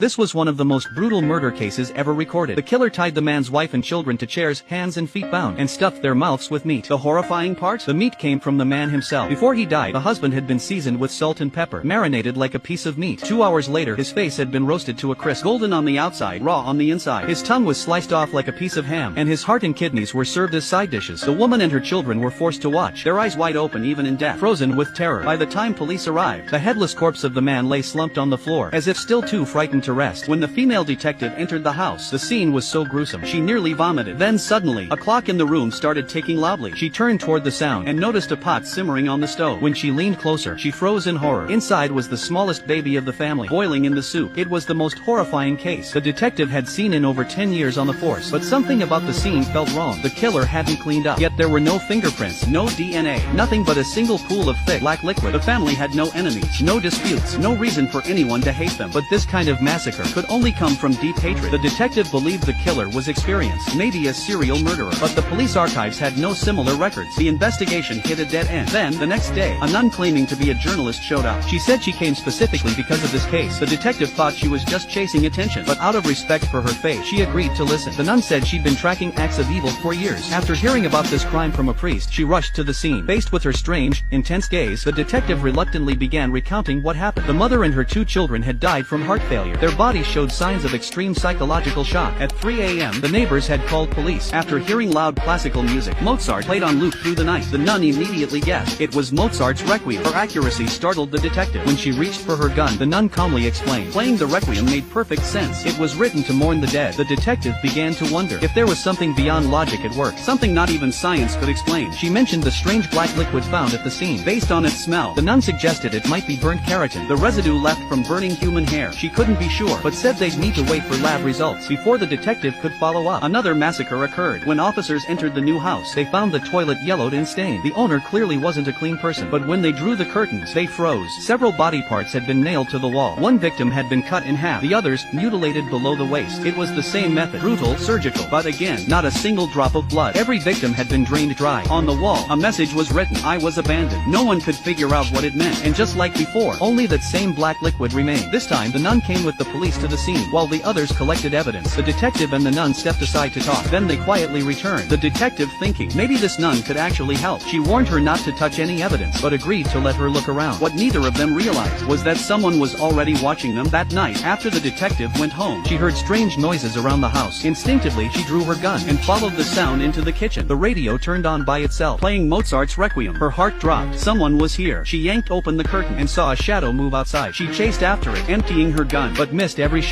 This was one of the most brutal murder cases ever recorded. The killer tied the man's wife and children to chairs, hands and feet bound, and stuffed their mouths with meat. The horrifying part? The meat came from the man himself. Before he died, the husband had been seasoned with salt and pepper, marinated like a piece of meat. 2 hours later, his face had been roasted to a crisp, golden on the outside, raw on the inside. His tongue was sliced off like a piece of ham, and his heart and kidneys were served as side dishes. The woman and her children were forced to watch, their eyes wide open even in death, frozen with terror. By the time police arrived, the headless corpse of the man lay slumped on the floor, as if still too frightened to rest. When the female detective entered the house, the scene was so gruesome, she nearly vomited. Then suddenly, a clock in the room started ticking loudly. She turned toward the sound, and noticed a pot simmering on the stove. When she leaned closer, she froze in horror. Inside was the smallest baby of the family, boiling in the soup. It was the most horrifying case the detective had seen in over 10 years on the force. But something about the scene felt wrong. The killer hadn't cleaned up. Yet there were no fingerprints, no DNA, nothing but a single pool of thick black liquid. The family had no enemies, no disputes, no reason for anyone to hate them. But this kind of massacre could only come from deep hatred. The detective believed the killer was experienced, maybe a serial murderer. But the police archives had no similar records. The investigation hit a dead end. Then, the next day, a nun claiming to be a journalist showed up. She said she came specifically because of this case. The detective thought she was just chasing attention, but out of respect for her faith, she agreed to listen. The nun said she'd been tracking acts of evil for years. After hearing about this crime from a priest, she rushed to the scene. Faced with her strange, intense gaze, the detective reluctantly began recounting what happened. The mother and her 2 children had died from heart failure. Their bodies showed signs of extreme psychological shock. At 3 a.m., the neighbors had called police. After hearing loud classical music, Mozart played on loop through the night. The nun immediately guessed it was Mozart's Requiem. Her accuracy startled the detective. When she reached for her gun, the nun calmly explained. Playing the Requiem made perfect sense. It was written to mourn the dead. The detective began to wonder if there was something beyond logic at work, something not even science could explain. She mentioned the strange black liquid found at the scene. Based on its smell, the nun suggested it might be burnt keratin, the residue left from burning human hair. She couldn't be sure, but said they'd need to wait for lab results before the detective could follow up. Another massacre occurred. When officers entered the new house, they found the toilet yellowed and stained. The owner clearly wasn't a clean person, but when they drew the curtains, they froze. Several body parts had been nailed to the wall. One victim had been cut in half, the others mutilated below the waist. It was the same method, brutal, surgical, but again, not a single drop of blood. Every victim had been drained dry. On the wall, a message was written: I was abandoned. No one could figure out what it meant, and just like before, only that same black liquid remained. This time, the nun came with the police to the scene, while the others collected evidence. The detective and the nun stepped aside to talk. Then they quietly returned. The detective, thinking maybe this nun could actually help, she warned her not to touch any evidence, but agreed to let her look around. What neither of them realized was that someone was already watching them. That night, after the detective went home, she heard strange noises around the house. Instinctively, she drew her gun and followed the sound into the kitchen. The radio turned on by itself, playing Mozart's Requiem. Her heart dropped. Someone was here. She yanked open the curtain and saw a shadow move outside. She chased after it, emptying her gun, but missed every shot.